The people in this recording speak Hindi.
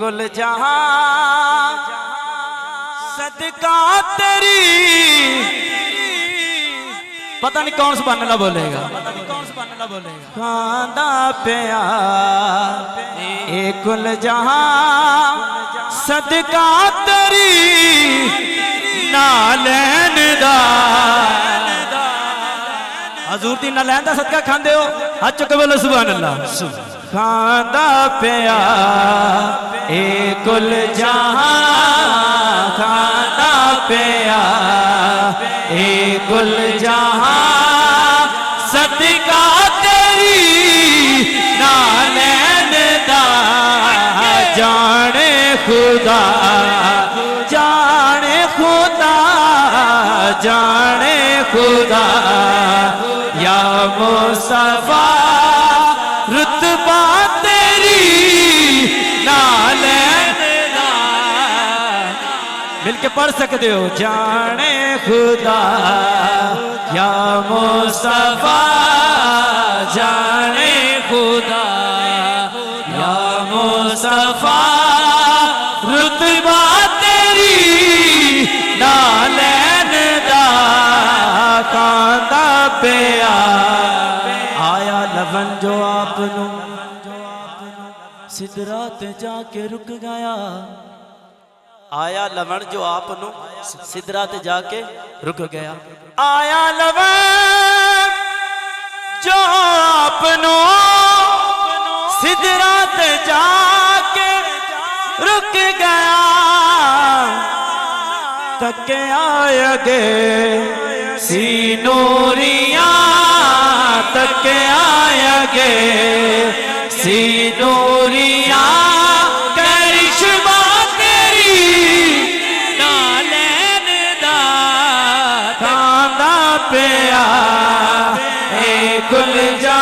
कुल जहां सदका तेरी। पता नहीं कौन सा बनना बोलेगा, खांदा पिया ए कुल जहां सदका तेरी नालैन दा। हजूर दी नालैन दा सदका खांदे हो, हाथ चुक के बोलो सुभान अल्लाह। खांदा पिया ए कुल जहां खांदा पिया ए कुल जहां सदका तेरी नालैन दा। जाने खुदा जाने खुदा जाने खुदा या मुस्तफा रुतबा तेरी नालैन दा। मिलके पढ़ सकते हो। जाने खुदा या मुस्तफा जाने खुदा या मुस्तफा रुतबा तेरी नालैन दा। कांदा पिया आया लवन जो आपनू सिदरा ते जाके रुक गया। आया लवन जो आपनू सिदरा ते जाके रुक गया। आया लवन जो आपनू सिदरा ते जाके रुक गया। तक आयगे सीनूरिया तक आयगे सीनूरिया करिश्मा तेरी नालैन दा। खांदा पिया ए कुल जा